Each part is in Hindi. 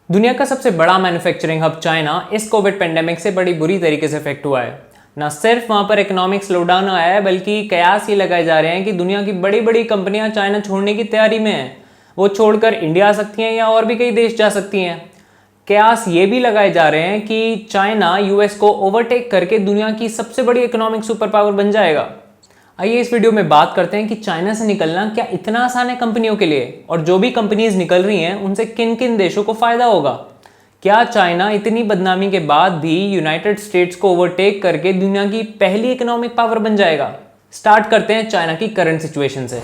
दुनिया का सबसे बड़ा मैन्युफैक्चरिंग हब चाइना इस कोविड पेंडेमिक से बड़ी बुरी तरीके से इफेक्ट हुआ है। न सिर्फ वहां पर इकोनॉमिक स्लोडाउन आया है, बल्कि कयास ये लगाए जा रहे हैं कि दुनिया की बड़ी बड़ी कंपनियां चाइना छोड़ने की तैयारी में हैं। वो छोड़कर इंडिया आ सकती हैं या और भी कई देश जा सकती हैं। कयास ये भी लगाए जा रहे हैं कि चाइना यूएस को ओवरटेक करके दुनिया की सबसे बड़ी इकोनॉमिक सुपर पावर बन जाएगा। आइए इस वीडियो में बात करते हैं कि चाइना से निकलना क्या इतना आसान है कंपनियों के लिए, और जो भी कंपनीज निकल रही हैं उनसे किन किन देशों को फायदा होगा। क्या चाइना इतनी बदनामी के बाद भी यूनाइटेड स्टेट्स को ओवरटेक करके दुनिया की पहली इकोनॉमिक पावर बन जाएगा। स्टार्ट करते हैं चाइना की करंट सिचुएशन से।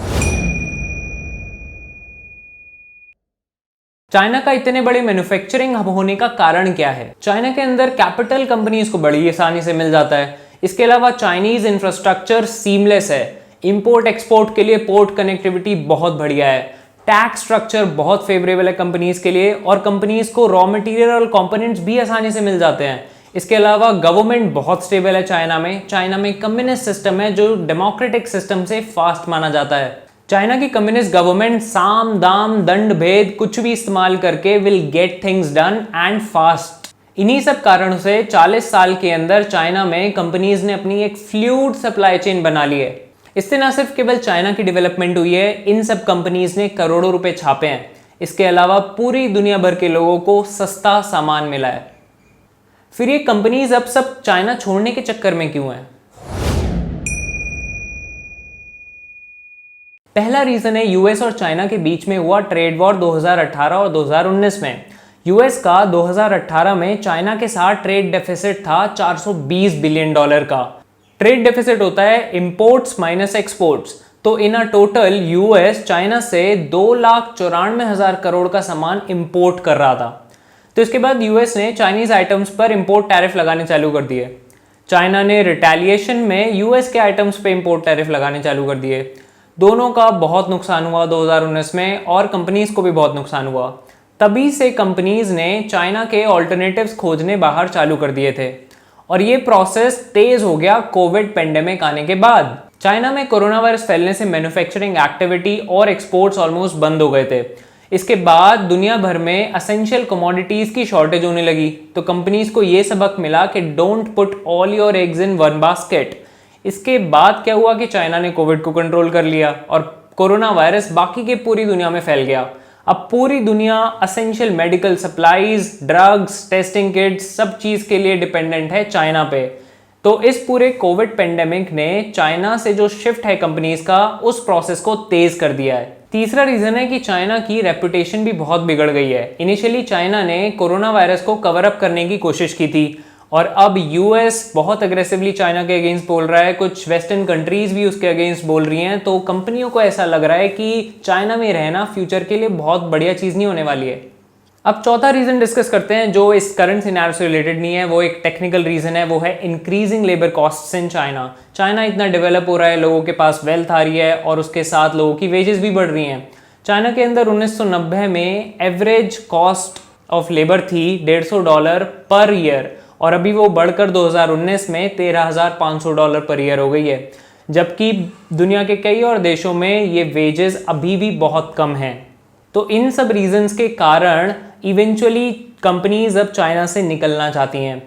चाइना का इतने बड़े मैन्युफैक्चरिंग हब होने का कारण क्या है? चाइना के अंदर कैपिटल कंपनीज को बड़ी आसानी से मिल जाता है। इसके अलावा चाइनीज इंफ्रास्ट्रक्चर सीमलेस है। इंपोर्ट एक्सपोर्ट के लिए पोर्ट कनेक्टिविटी बहुत बढ़िया है। टैक्स स्ट्रक्चर बहुत फेवरेबल है कंपनीज के लिए, और कंपनीज को रॉ मटेरियल और कंपोनेंट्स भी आसानी से मिल जाते हैं। इसके अलावा गवर्नमेंट बहुत स्टेबल है चाइना में कम्युनिस्ट सिस्टम है जो डेमोक्रेटिक सिस्टम से फास्ट माना जाता है। चाइना की कम्युनिस्ट गवर्नमेंट साम दाम दंड भेद कुछ भी इस्तेमाल करके will get things done and fast. इन्हीं सब कारणों से 40 साल के अंदर चाइना में कंपनीज ने अपनी एक फ्लूइड सप्लाई चेन बना ली है। इससे न सिर्फ केवल चाइना की डेवलपमेंट हुई है, इन सब कंपनीज ने करोड़ों रुपए छापे हैं। इसके अलावा पूरी दुनिया भर के लोगों को सस्ता सामान मिला है। फिर ये कंपनीज अब सब चाइना छोड़ने के चक्कर में क्यों हैं? पहला रीजन है यूएस और चाइना के बीच में हुआ ट्रेड वॉर 2018 और 2019 में। यूएस का 2018 में चाइना के साथ ट्रेड डेफिसिट था $420 बिलियन का। ट्रेड डेफिसिट होता है इंपोर्ट्स माइनस एक्सपोर्ट्स। तो इन अ टोटल यूएस चाइना से 2,94,000 करोड़ का सामान इंपोर्ट कर रहा था। तो इसके बाद यूएस ने चाइनीज आइटम्स पर इंपोर्ट टैरिफ लगाने चालू कर दिए। चाइना ने रिटेलिएशन में यूएस के आइटम्स पे इंपोर्ट टैरिफ लगाने चालू कर दिए। दोनों का बहुत नुकसान हुआ 2019 में, और कंपनीज को भी बहुत नुकसान हुआ। तभी से कंपनीज ने चाइना के ऑल्टरनेटिव्स खोजने बाहर चालू कर दिए थे, और ये प्रोसेस तेज हो गया कोविड पेंडेमिक आने के बाद। चाइना में कोरोना वायरस फैलने से मैन्युफैक्चरिंग एक्टिविटी और एक्सपोर्ट्स ऑलमोस्ट बंद हो गए थे। इसके बाद दुनिया भर में एसेंशियल कमोडिटीज की शॉर्टेज होने लगी। तो कंपनीज को ये सबक मिला कि don't put all your eggs in one basket. इसके बाद क्या हुआ कि चाइना ने कोविड को कंट्रोल कर लिया और कोरोना वायरस बाकी के पूरी दुनिया में फैल गया। अब पूरी दुनिया essential medical supplies, drugs, testing kits सब चीज के लिए डिपेंडेंट है चाइना पे। तो इस पूरे कोविड पेंडेमिक ने चाइना से जो शिफ्ट है कंपनीज का, उस प्रोसेस को तेज कर दिया है। तीसरा रीजन है कि चाइना की रेपुटेशन भी बहुत बिगड़ गई है। इनिशियली चाइना ने कोरोना वायरस को कवर अप करने की कोशिश की थी, और अब यूएस बहुत अग्रेसिवली चाइना के अगेंस्ट बोल रहा है। कुछ वेस्टर्न कंट्रीज भी उसके अगेंस्ट बोल रही हैं। तो कंपनियों को ऐसा लग रहा है कि चाइना में रहना फ्यूचर के लिए बहुत बढ़िया चीज़ नहीं होने वाली है। अब चौथा रीज़न डिस्कस करते हैं जो इस करंट सिनेरियो से रिलेटेड नहीं है, वो एक टेक्निकल रीज़न है। वो है increasing labour costs in China. China इतना डेवलप हो रहा है, लोगों के पास वेल्थ आ रही है, और उसके साथ लोगों की वेजेस भी बढ़ रही हैं। चाइना के अंदर 1990 में एवरेज कॉस्ट ऑफ लेबर थी $150 पर ईयर, और अभी वो बढ़कर 2019 में $13,500 पर ईयर हो गई है। जबकि दुनिया के कई और देशों में ये वेजेस अभी भी बहुत कम हैं। तो इन सब रीजंस के कारण इवेंचुअली कंपनीज अब चाइना से निकलना चाहती हैं।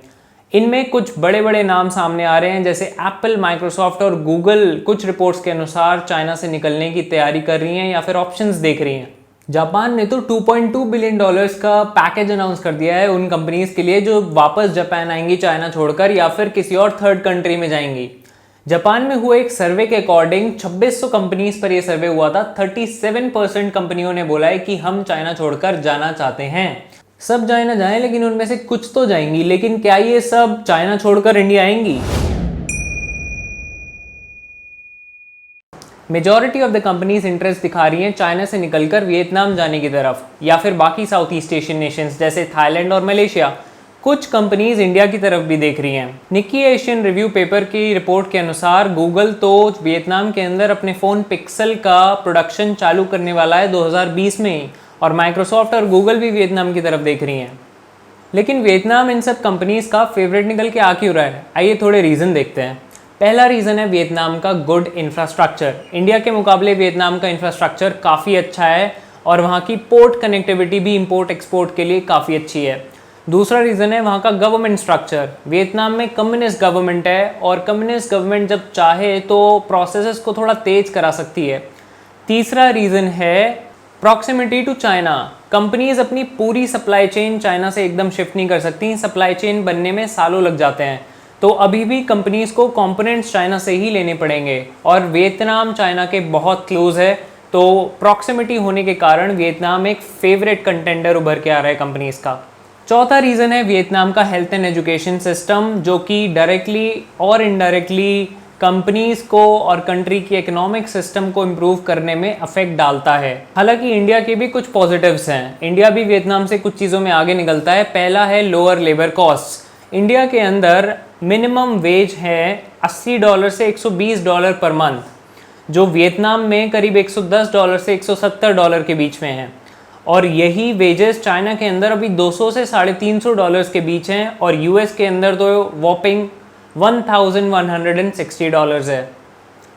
इनमें कुछ बड़े बड़े नाम सामने आ रहे हैं, जैसे एप्पल, माइक्रोसॉफ्ट और गूगल कुछ रिपोर्ट्स के अनुसार चाइना से निकलने की तैयारी कर रही हैं या फिर ऑप्शंस देख रही हैं। जापान ने तो $2.2 बिलियन का पैकेज अनाउंस कर दिया है उन कंपनीज के लिए जो वापस जापान आएंगी चाइना छोड़कर, या फिर किसी और थर्ड कंट्री में जाएंगी। जापान में हुए एक सर्वे के अकॉर्डिंग 2600 कंपनीज पर यह सर्वे हुआ था। 37% कंपनियों ने बोला है कि हम चाइना छोड़कर जाना चाहते हैं। सब जाए ना जाए, लेकिन उनमें से कुछ तो जाएंगी। लेकिन क्या ये सब चाइना छोड़कर इंडिया आएंगी? Majority of the companies interest दिखा रही हैं चाइना से निकलकर वियतनाम जाने की तरफ, या फिर बाकी साउथ ईस्ट एशियन नेशंस जैसे थाईलैंड और मलेशिया। कुछ कंपनीज इंडिया की तरफ भी देख रही हैं। निकी एशियन रिव्यू पेपर की रिपोर्ट के अनुसार गूगल तो वियतनाम के अंदर अपने फ़ोन पिक्सल का प्रोडक्शन चालू करने वाला है 2020 में ही, और माइक्रोसॉफ्ट और गूगल भी वियतनाम की तरफ देख रही हैं। लेकिन वियतनाम इन सब कंपनीज का फेवरेट निकल के आ क्यों रहा है? आइए थोड़े रीज़न देखते हैं। पहला रीज़न है वियतनाम का गुड इंफ्रास्ट्रक्चर। इंडिया के मुकाबले वियतनाम का इंफ्रास्ट्रक्चर काफ़ी अच्छा है, और वहाँ की पोर्ट कनेक्टिविटी भी इंपोर्ट एक्सपोर्ट के लिए काफ़ी अच्छी है। दूसरा रीज़न है वहाँ का गवर्नमेंट स्ट्रक्चर। वियतनाम में कम्युनिस्ट गवर्नमेंट है और कम्युनिस्ट गवर्नमेंट जब चाहे तो प्रोसेसेस को थोड़ा तेज करा सकती है। तीसरा रीज़न है प्रॉक्सिमिटी टू चाइना। कंपनीज अपनी पूरी सप्लाई चेन चाइना से एकदम शिफ्ट नहीं कर सकती, सप्लाई चेन बनने में सालों लग जाते हैं, तो अभी भी कंपनीज को कंपोनेंट्स चाइना से ही लेने पड़ेंगे और वियतनाम चाइना के बहुत क्लोज है, तो प्रॉक्सिमिटी होने के कारण वियतनाम एक फेवरेट कंटेंडर उभर के आ रहा है कंपनीज का। चौथा रीज़न है वियतनाम का हेल्थ एंड एजुकेशन सिस्टम, जो कि डायरेक्टली और इनडायरेक्टली कंपनीज को और कंट्री की इकोनॉमिक सिस्टम को इम्प्रूव करने में अफेक्ट डालता है। हालांकि इंडिया के भी कुछ पॉजिटिव्स हैं, इंडिया भी वियतनाम से कुछ चीज़ों में आगे निकलता है। पहला है लोअर लेबर कॉस्ट। इंडिया के अंदर मिनिमम वेज है $80 से $120 पर मंथ, जो वियतनाम में करीब $110 से $170 के बीच में है, और यही वेजेस चाइना के अंदर अभी 200 से $350 के बीच हैं, और यूएस के अंदर तो वॉपिंग $1160 है।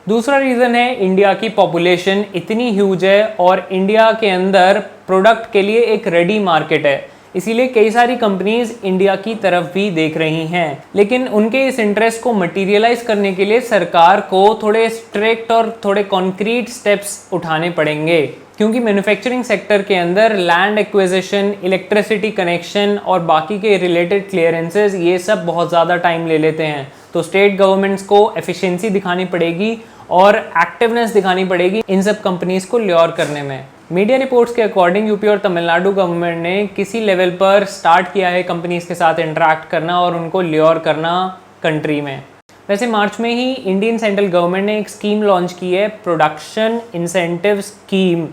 दूसरा रीज़न है इंडिया की पॉपुलेशन इतनी ह्यूज है और इंडिया के अंदर प्रोडक्ट के लिए एक रेडी मार्केट है, इसीलिए कई सारी कंपनीज इंडिया की तरफ भी देख रही हैं। लेकिन उनके इस इंटरेस्ट को मटीरियलाइज करने के लिए सरकार को थोड़े स्ट्रिक्ट और थोड़े कॉन्क्रीट स्टेप्स उठाने पड़ेंगे, क्योंकि मैन्युफैक्चरिंग सेक्टर के अंदर लैंड एक्विजिशन, इलेक्ट्रिसिटी कनेक्शन और बाकी के रिलेटेड क्लियरेंसेज ये सब बहुत ज़्यादा टाइम ले लेते हैं। तो स्टेट गवर्नमेंट्स को एफिशिएंसी दिखानी पड़ेगी और एक्टिवनेस दिखानी पड़ेगी इन सब कंपनीज को ल्योर करने में। मीडिया रिपोर्ट्स के अकॉर्डिंग यूपी और तमिलनाडु गवर्नमेंट ने किसी लेवल पर स्टार्ट किया है कंपनीज के साथ इंटरेक्ट करना और उनको ल्योर करना कंट्री में। वैसे मार्च में ही इंडियन सेंट्रल गवर्नमेंट ने एक स्कीम लॉन्च की है, production incentive scheme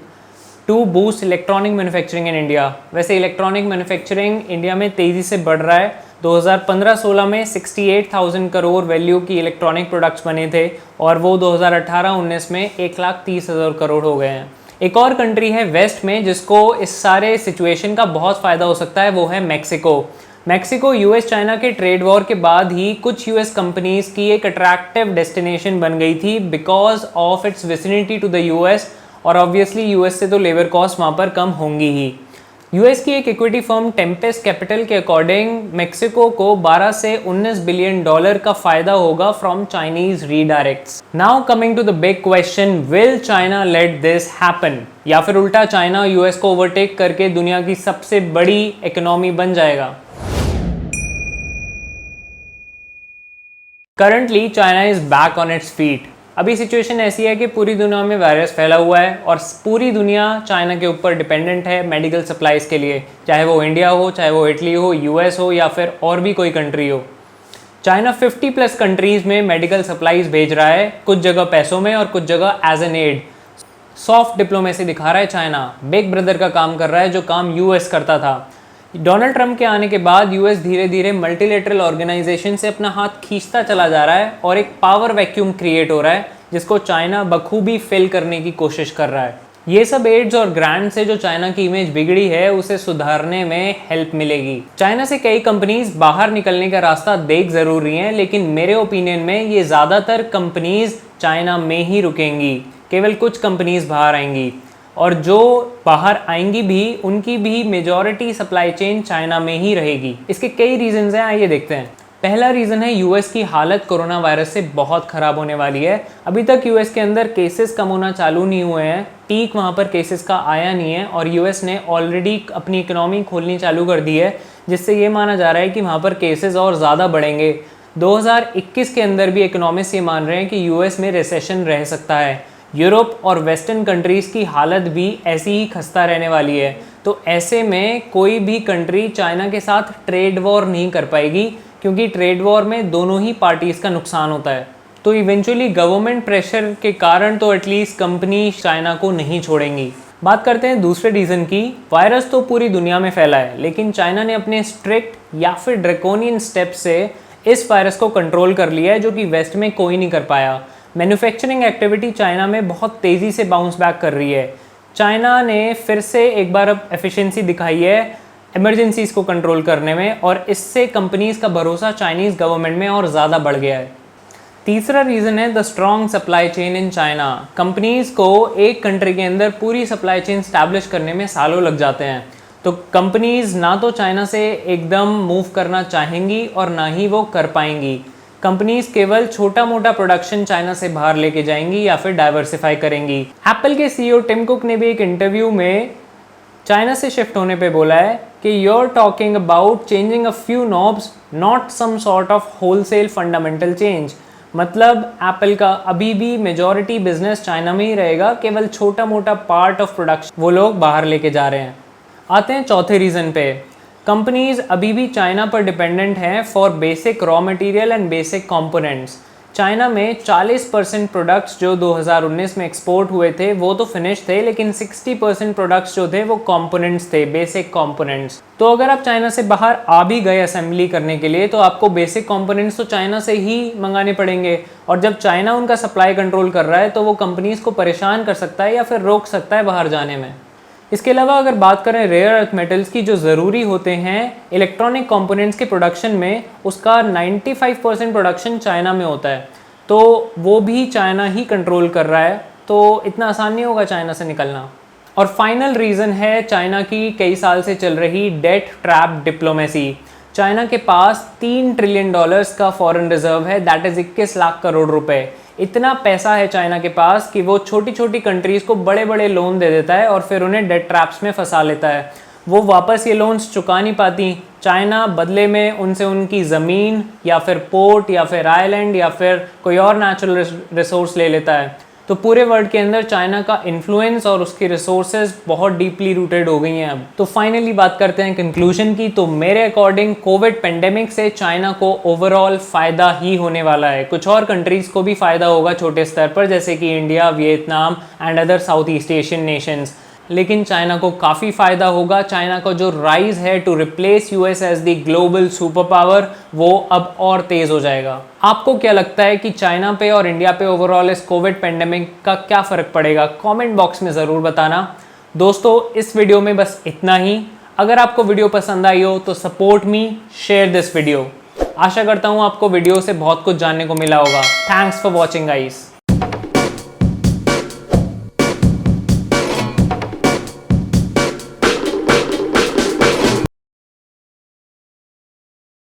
to boost electronic manufacturing in India. वैसे इलेक्ट्रॉनिक मैन्युफैक्चरिंग इंडिया में तेज़ी से बढ़ रहा है। 2015-16 में 68,000 करोड़ वैल्यू की इलेक्ट्रॉनिक प्रोडक्ट्स बने थे और वो 2018-19 में 1,30,000 करोड़ हो गए हैं। एक और कंट्री है वेस्ट में जिसको इस सारे सिचुएशन का बहुत फ़ायदा हो सकता है, वो है मैक्सिको। मैक्सिको यूएस चाइना के ट्रेड वॉर के बाद ही कुछ यूएस कंपनीज की एक अट्रैक्टिव डेस्टिनेशन बन गई थी because of its vicinity to the US, और ऑब्वियसली यूएस से तो लेबर कॉस्ट वहाँ पर कम होंगी ही। यूएस की एक इक्विटी फर्म टेम्पेस्ट कैपिटल के अकॉर्डिंग मैक्सिको को 12 से $19 बिलियन का फायदा होगा from Chinese redirects. Now coming to the big question, will China let this happen, या फिर उल्टा चाइना यूएस को ओवरटेक करके दुनिया की सबसे बड़ी इकोनॉमी बन जाएगा? Currently China is back on its feet. अभी सिचुएशन ऐसी है कि पूरी दुनिया में वायरस फैला हुआ है और पूरी दुनिया चाइना के ऊपर डिपेंडेंट है मेडिकल सप्लाईज के लिए, चाहे वो इंडिया हो, चाहे वो इटली हो, यूएस हो या फिर और भी कोई कंट्री हो। चाइना 50+ कंट्रीज में मेडिकल सप्लाईज भेज रहा है, कुछ जगह पैसों में और कुछ जगह as an aid. Soft diplomacy दिखा रहा है चाइना, बिग ब्रदर का काम कर रहा है जो काम यूएस करता था। डोनाल्ड ट्रंप के आने के बाद यूएस धीरे धीरे मल्टीलेटरल ऑर्गेनाइजेशन से अपना हाथ खींचता चला जा रहा है और एक पावर वैक्यूम क्रिएट हो रहा है जिसको चाइना बखूबी फिल करने की कोशिश कर रहा है। ये सब एड्स और ग्रांट से जो चाइना की इमेज बिगड़ी है उसे सुधारने में हेल्प मिलेगी। चाइना से कई कंपनीज बाहर निकलने का रास्ता देख जरूर रही हैं, लेकिन मेरे ओपिनियन में ये ज़्यादातर कंपनीज चाइना में ही रुकेंगी, केवल कुछ कंपनीज बाहर आएंगी, और जो बाहर आएंगी भी उनकी भी मेजॉरिटी सप्लाई चेन चाइना में ही रहेगी। इसके कई रीजंस हैं, आइए देखते हैं। पहला रीज़न है यूएस की हालत कोरोना वायरस से बहुत ख़राब होने वाली है। अभी तक यूएस के अंदर केसेस कम होना चालू नहीं हुए हैं, पीक वहाँ पर केसेस का आया नहीं है, और यूएस ने ऑलरेडी अपनी इकोनॉमी खोलनी चालू कर दी है, जिससे ये माना जा रहा है कि वहाँ पर केसेस और ज़्यादा बढ़ेंगे। 2021 के अंदर भी इकोनॉमिस्ट ये मान रहे हैं कि यूएस में रिसेशन रह सकता है। यूरोप और वेस्टर्न कंट्रीज़ की हालत भी ऐसी ही खस्ता रहने वाली है। तो ऐसे में कोई भी कंट्री चाइना के साथ ट्रेड वॉर नहीं कर पाएगी, क्योंकि ट्रेड वॉर में दोनों ही पार्टीज़ का नुकसान होता है। तो इवेंचुअली गवर्नमेंट प्रेशर के कारण तो एटलीस्ट कंपनी चाइना को नहीं छोड़ेंगी। बात करते हैं दूसरे रीज़न की। वायरस तो पूरी दुनिया में फैला है, लेकिन चाइना ने अपने स्ट्रिक्ट या फिर ड्रैकोनियन स्टेप से इस वायरस को कंट्रोल कर लिया है, जो कि वेस्ट में कोई नहीं कर पाया। मैन्युफैक्चरिंग एक्टिविटी चाइना में बहुत तेज़ी से बाउंस बैक कर रही है। चाइना ने फिर से एक बार अब एफिशिएंसी दिखाई है इमरजेंसीज़ को कंट्रोल करने में, और इससे कंपनीज़ का भरोसा चाइनीज़ गवर्नमेंट में और ज़्यादा बढ़ गया है। तीसरा रीज़न है the strong supply chain in China. Companies को एक कंट्री के अंदर पूरी सप्लाई चेन स्टैब्लिश करने में सालों लग जाते हैं, तो कंपनीज़ ना तो चाइना से एकदम मूव करना चाहेंगी और ना ही वो कर पाएंगी। कंपनीज़ केवल छोटा मोटा प्रोडक्शन चाइना से बाहर लेके जाएंगी या फिर डाइवर्सिफाई करेंगी। एप्पल के सीईओ टिम कुक ने भी एक इंटरव्यू में चाइना से शिफ्ट होने पे बोला है कि you're talking about changing a few knobs, not some sort of wholesale fundamental change। मतलब एप्पल का अभी भी मेजॉरिटी बिजनेस चाइना में ही रहेगा, केवल छोटा मोटा पार्ट ऑफ प्रोडक्शन वो लोग बाहर लेके जा रहे हैं। आते हैं चौथे रीज़न पे। कंपनीज अभी भी चाइना पर डिपेंडेंट हैं for basic raw material and basic components. China में 40% प्रोडक्ट्स जो 2019 में एक्सपोर्ट हुए थे वो तो फिनिश थे, लेकिन 60% प्रोडक्ट्स जो थे वो कंपोनेंट्स थे, बेसिक कंपोनेंट्स। तो अगर आप चाइना से बाहर आ भी गए असेंबली करने के लिए, तो आपको बेसिक कंपोनेंट्स तो चाइना से ही मंगाने पड़ेंगे, और जब चाइना उनका सप्लाई कंट्रोल कर रहा है तो वो कंपनीज को परेशान कर सकता है या फिर रोक सकता है बाहर जाने में। इसके अलावा अगर बात करें रेयर अर्थ मेटल्स की जो ज़रूरी होते हैं इलेक्ट्रॉनिक कंपोनेंट्स के प्रोडक्शन में, उसका 95% प्रोडक्शन चाइना में होता है, तो वो भी चाइना ही कंट्रोल कर रहा है, तो इतना आसान नहीं होगा चाइना से निकलना। और फाइनल रीज़न है चाइना की कई साल से चल रही डेट ट्रैप डिप्लोमेसी। चाइना के पास $3 ट्रिलियन का फॉरेन रिजर्व है, दैट इज़ 21 लाख करोड़ रुपए। इतना पैसा है चाइना के पास कि वो छोटी छोटी कंट्रीज़ को बड़े बड़े लोन दे देता है और फिर उन्हें डेट ट्रैप्स में फंसा लेता है। वो वापस ये लोन्स चुका नहीं पाती, चाइना बदले में उनसे उनकी ज़मीन या फिर पोर्ट या फिर आइलैंड या फिर कोई और नेचुरल रिसोर्स ले लेता है। तो पूरे वर्ल्ड के अंदर चाइना का इन्फ्लुएंस और उसकी रिसोर्सेज बहुत डीपली रूटेड हो गई हैं अब। तो फाइनली बात करते हैं कंक्लूजन की। तो मेरे अकॉर्डिंग कोविड पेंडेमिक से चाइना को ओवरऑल फ़ायदा ही होने वाला है। कुछ और कंट्रीज़ को भी फ़ायदा होगा छोटे स्तर पर, जैसे कि India, Vietnam and other South East Asian nations, लेकिन चाइना को काफ़ी फ़ायदा होगा। चाइना का जो राइज है to replace US as the global super power, वो अब और तेज़ हो जाएगा। आपको क्या लगता है कि चाइना पे और इंडिया पे ओवरऑल इस कोविड पेंडेमिक का क्या फ़र्क पड़ेगा? कमेंट बॉक्स में ज़रूर बताना। दोस्तों, इस वीडियो में बस इतना ही। अगर आपको वीडियो पसंद आई हो तो support me, share this video. आशा करता हूँ आपको वीडियो से बहुत कुछ जानने को मिला होगा। Thanks for watching guys.